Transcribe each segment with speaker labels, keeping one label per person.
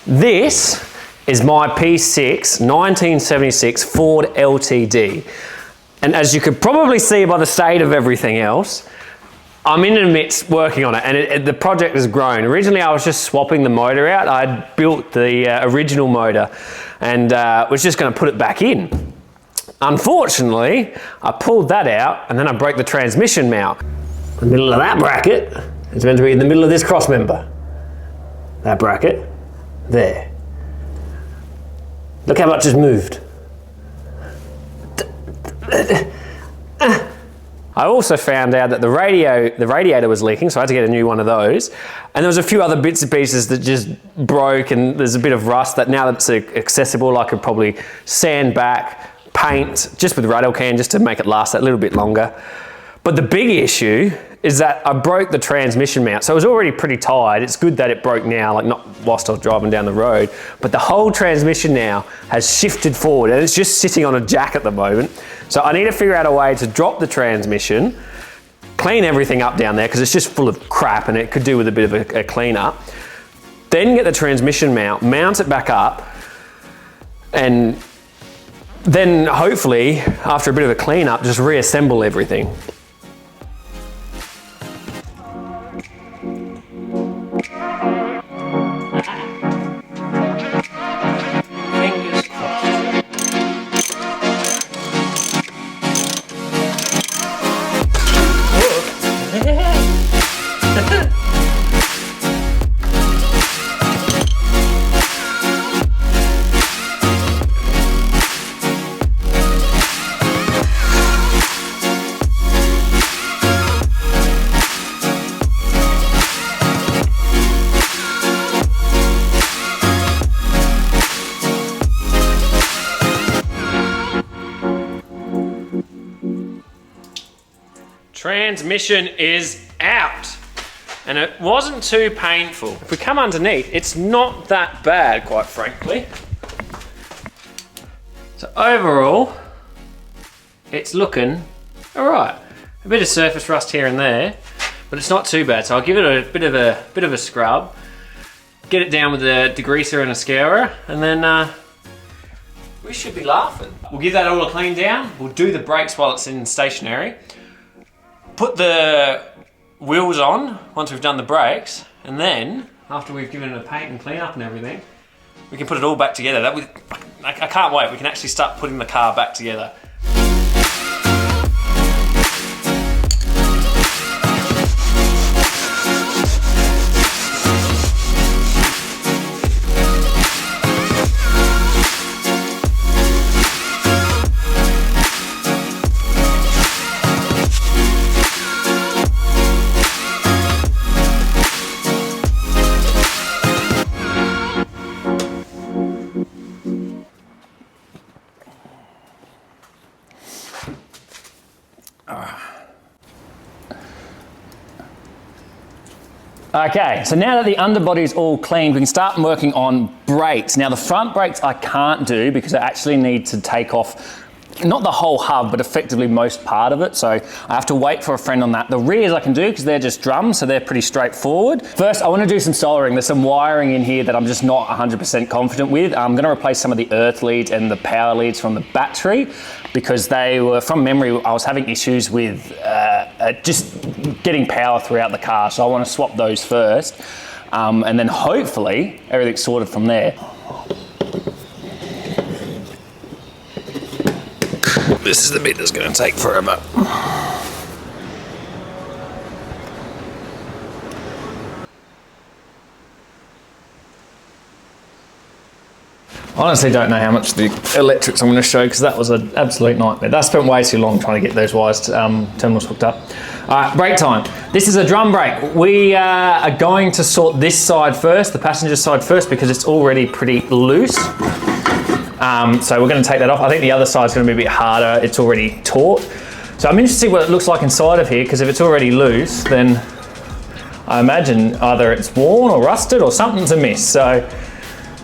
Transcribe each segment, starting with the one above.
Speaker 1: This is my P6 1976 Ford LTD. And as you could probably see by the state of everything else, I'm in the midst working on it, and the project has grown. Originally, I was just swapping the motor out. I'd built the original motor and was just going to put it back in. Unfortunately, I pulled that out and then I broke the transmission mount. The middle of that bracket is meant to be in the middle of this cross member. That bracket, there. Look how much has moved. I also found out that the radiator was leaking, so I had to get a new one of those. And there was a few other bits and pieces that just broke, and there's a bit of rust that now that it's accessible, I could probably sand back, paint, just with rattle can, just to make it last that little bit longer. But the big issue is that I broke the transmission mount. So it was already pretty tired. It's good that it broke now, like not whilst I was driving down the road, but the whole transmission now has shifted forward and it's just sitting on a jack at the moment. So I need to figure out a way to drop the transmission, clean everything up down there because it's just full of crap and it could do with a bit of a clean up. Then get the transmission mount it back up, and then hopefully after a bit of a clean up, just reassemble everything. Transmission is out, and it wasn't too painful. If we come underneath, it's not that bad, quite frankly. So overall, it's looking all right. A bit of surface rust here and there, but it's not too bad. So I'll give it a bit of a scrub, get it down with a degreaser and a scourer, and then we should be laughing. We'll give that all a clean down. We'll do the brakes while it's in stationary. Put the wheels on once we've done the brakes, and then after we've given it a paint and clean up and everything, we can put it all back together. I can't wait. We can actually start putting the car back together. Okay, so now that the underbody is all clean, we can start working on brakes. Now the front brakes I can't do because I actually need to take off not the whole hub, but effectively most part of it. So I have to wait for a friend on that. The rears I can do because they're just drums, so they're pretty straightforward. First, I want to do some soldering. There's some wiring in here that I'm just not 100% confident with. I'm going to replace some of the earth leads and the power leads from the battery because they were, from memory, I was having issues with just getting power throughout the car. So I want to swap those first. And then hopefully everything's sorted from there. This is the bit that's going to take forever. Honestly don't know how much the electrics I'm going to show because that was an absolute nightmare. That spent way too long trying to get those wires terminals hooked up. Alright, brake time. This is a drum brake. We are going to sort this side first, the passenger side first, because it's already pretty loose. So we're going to take that off. I think the other side's going to be a bit harder. It's already taut. So I'm interested to see what it looks like inside of here, because if it's already loose, then I imagine either it's worn or rusted or something's amiss. So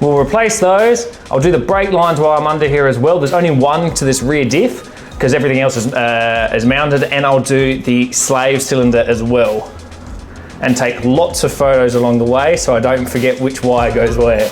Speaker 1: we'll replace those. I'll do the brake lines while I'm under here as well. There's only one to this rear diff because everything else is mounted, and I'll do the slave cylinder as well and take lots of photos along the way so I don't forget which wire goes where.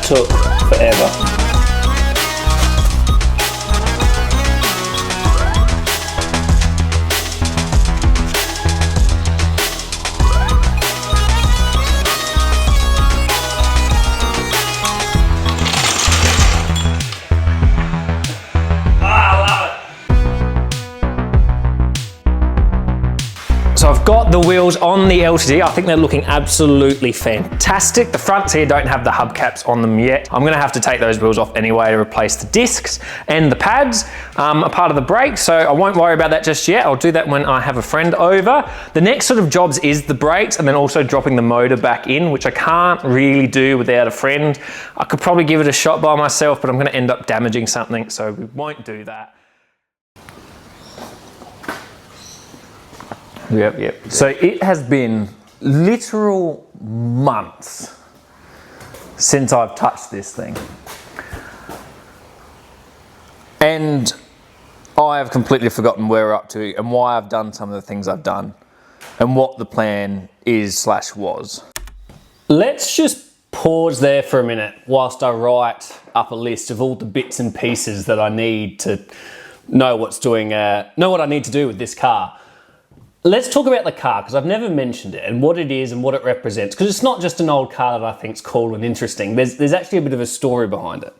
Speaker 1: took forever. So I've got the wheels on the LTD. I think they're looking absolutely fantastic. The fronts here don't have the hubcaps on them yet. I'm gonna have to take those wheels off anyway to replace the discs and the pads, a part of the brake, so I won't worry about that just yet. I'll do that when I have a friend over. The next sort of jobs is the brakes and then also dropping the motor back in, which I can't really do without a friend. I could probably give it a shot by myself, but I'm gonna end up damaging something, so we won't do that. Yep. So it has been literal months since I've touched this thing. And I have completely forgotten where we're up to and why I've done some of the things I've done and what the plan is / was. Let's just pause there for a minute whilst I write up a list of all the bits and pieces that I need to know what I need to do with this car. Let's talk about the car, because I've never mentioned it and what it is and what it represents, because it's not just an old car that I think is cool and interesting. There's actually a bit of a story behind it.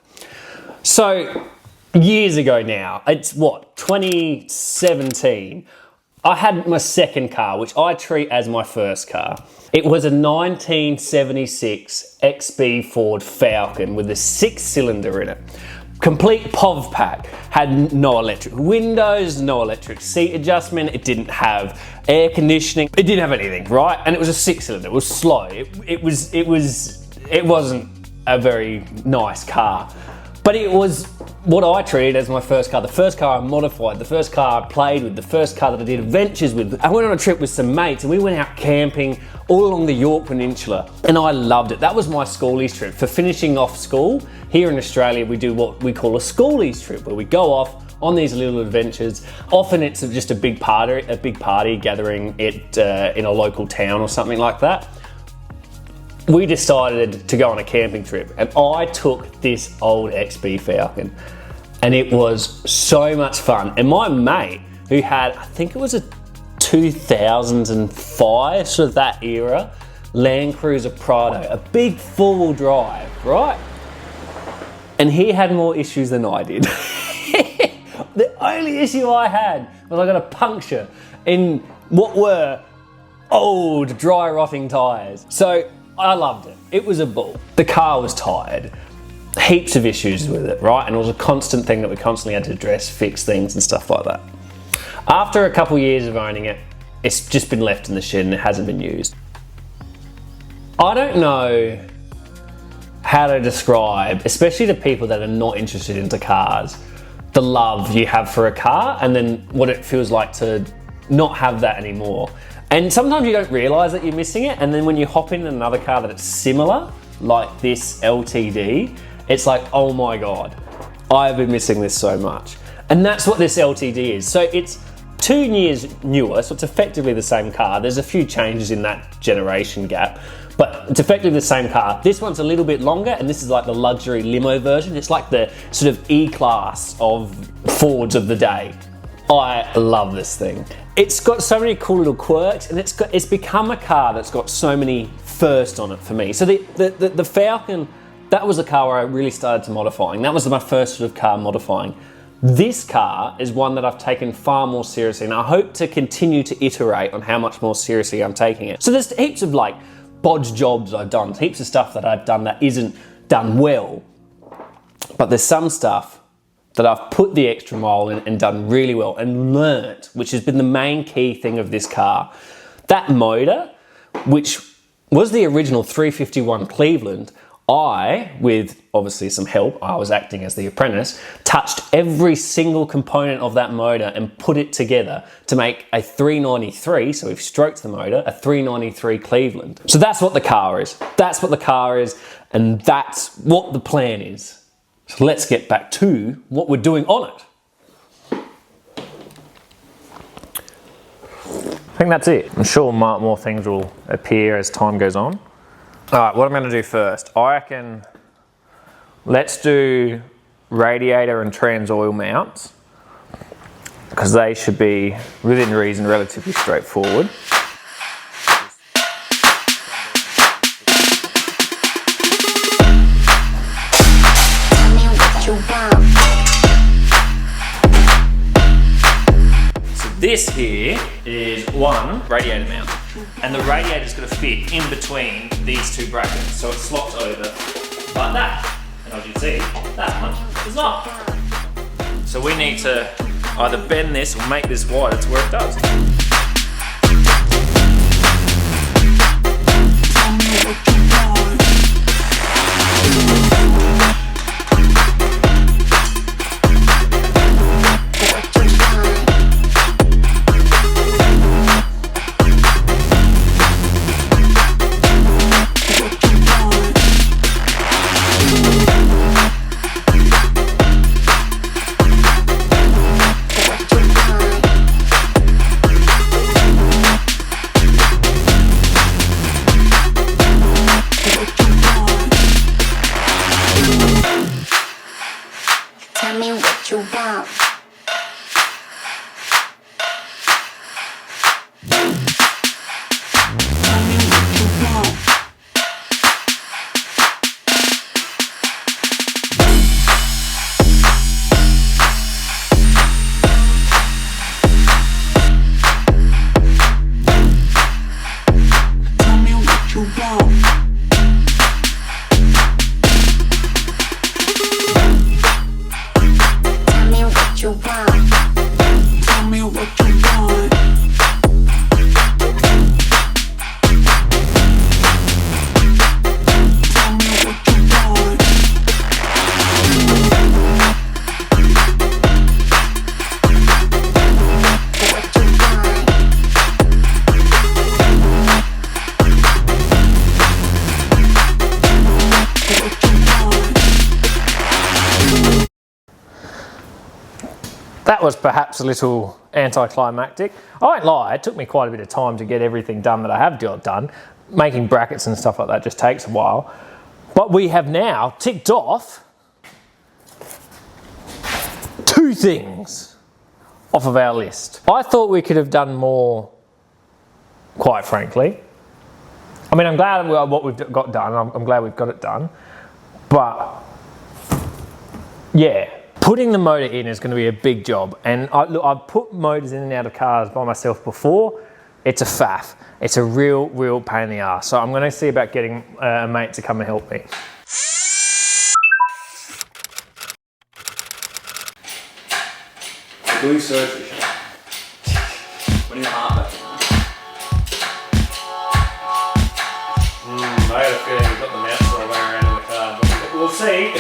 Speaker 1: So years ago now, it's what, 2017, I had my second car, which I treat as my first car. It was a 1976 XB Ford Falcon with a 6-cylinder in it. Complete POV pack, had no electric windows, no electric seat adjustment, it didn't have air conditioning, it didn't have anything, right? And it was a 6-cylinder, it was slow, it wasn't a very nice car. But it was what I treated as my first car, the first car I modified, the first car I played with, the first car that I did adventures with. I went on a trip with some mates and we went out camping all along the York Peninsula and I loved it. That was my schoolies trip. For finishing off school, here in Australia we do what we call a schoolies trip, where we go off on these little adventures. Often it's just a big party gathering in a local town or something like that. We decided to go on a camping trip and I took this old XB Falcon and it was so much fun. And my mate, who had, I think it was a 2005, sort of that era, Land Cruiser Prado, a big 4-wheel drive, right? And he had more issues than I did. The only issue I had was I got a puncture in what were old, dry rotting tyres. So I loved it. It was a ball. The car was tired. Heaps of issues with it, right? And it was a constant thing that we constantly had to address, fix things and stuff like that. After a couple years of owning it, it's just been left in the shed and it hasn't been used. I don't know how to describe, especially to people that are not interested into cars, the love you have for a car and then what it feels like to not have that anymore. And sometimes you don't realise that you're missing it, and then when you hop in another car that it's similar, like this LTD, it's like, oh my God, I've been missing this so much. And that's what this LTD is. So it's 2 years newer, so it's effectively the same car. There's a few changes in that generation gap, but it's effectively the same car. This one's a little bit longer, and this is like the luxury limo version. It's like the sort of E-Class of Fords of the day. I love this thing. It's got so many cool little quirks, and it's become a car that's got so many firsts on it for me. So the Falcon, that was a car where I really started to modifying. That was my first sort of car modifying. This car is one that I've taken far more seriously, and I hope to continue to iterate on how much more seriously I'm taking it. So there's heaps of like bodge jobs I've done, heaps of stuff that I've done that isn't done well, but there's some stuff that I've put the extra mile in and done really well and learnt, which has been the main key thing of this car. That motor, which was the original 351 Cleveland, I, with obviously some help, I was acting as the apprentice, touched every single component of that motor and put it together to make a 393, so we've stroked the motor, a 393 Cleveland. So that's what the car is. That's what the car is, and that's what the plan is. So let's get back to what we're doing on it. I think that's it. I'm sure more things will appear as time goes on. All right, what I'm going to do first, I reckon let's do radiator and trans oil mounts, because they should be, within reason, relatively straightforward. So this here is one radiator mount, and the radiator is going to fit in between these two brackets, so it slots over like that. And as you can see, that one is not. So we need to either bend this or make this wider to where it does. That was perhaps a little anticlimactic. I won't lie, it took me quite a bit of time to get everything done that I have got done. Making brackets and stuff like that just takes a while. But we have now ticked off 2 things off of our list. I thought we could have done more, quite frankly. I mean, I'm glad what we've got done. I'm glad we've got it done. But yeah, putting the motor in is going to be a big job. And look, I've put motors in and out of cars by myself before. It's a faff. It's a real pain in the ass. So I'm going to see about getting a mate to come and help me.
Speaker 2: Glue surgery. When you're heart.
Speaker 1: I got a feeling we've got the mounts all the way around in the car, but we'll see.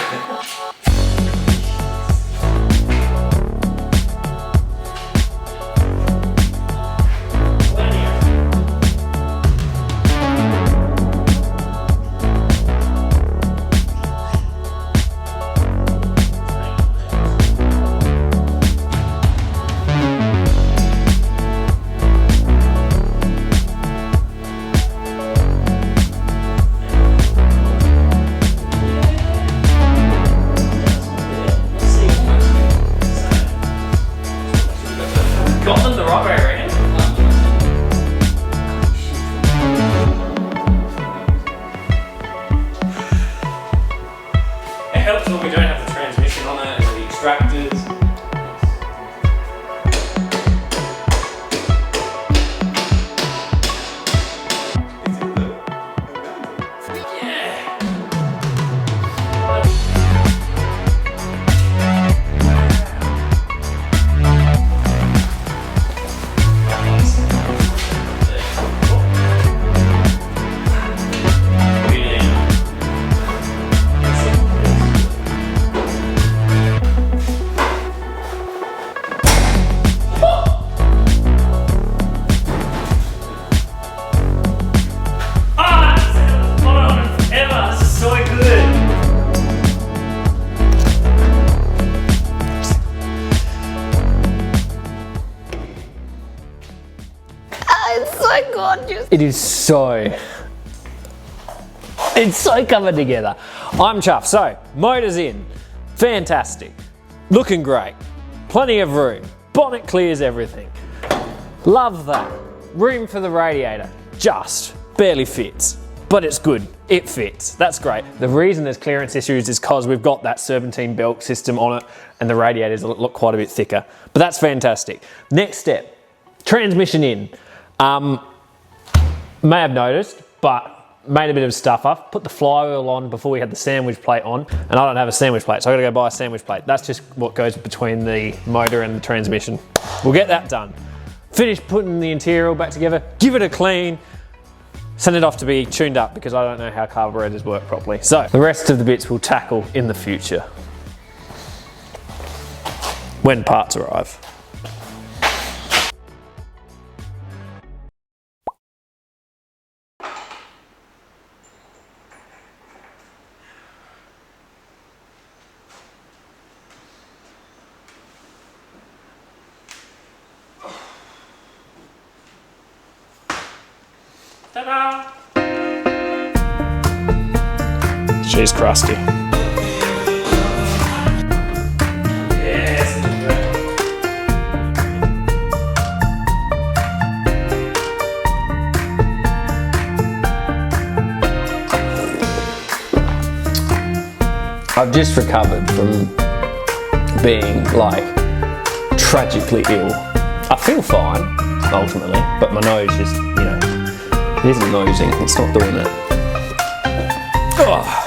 Speaker 3: It's so gorgeous.
Speaker 1: It is so It's so coming together. I'm chuffed. So, motor's in. Fantastic. Looking great. Plenty of room. Bonnet clears everything. Love that. Room for the radiator. Just barely fits. But it's good. It fits. That's great. The reason there's clearance issues is because we've got that serpentine belt system on it and the radiators look quite a bit thicker. But that's fantastic. Next step, transmission in. May have noticed, but made a bit of stuff up. Put the flywheel on before we had the sandwich plate on, and I don't have a sandwich plate, so I gotta go buy a sandwich plate. That's just what goes between the motor and the transmission. We'll get that done. Finish putting the interior all back together, give it a clean, send it off to be tuned up because I don't know how carburetors work properly. So the rest of the bits we'll tackle in the future when parts arrive. Ta-da! She's crusty. Yes. I've just recovered from being like tragically ill. I feel fine ultimately, but my nose just, you know, it isn't nosing, it's not doing it. Oh.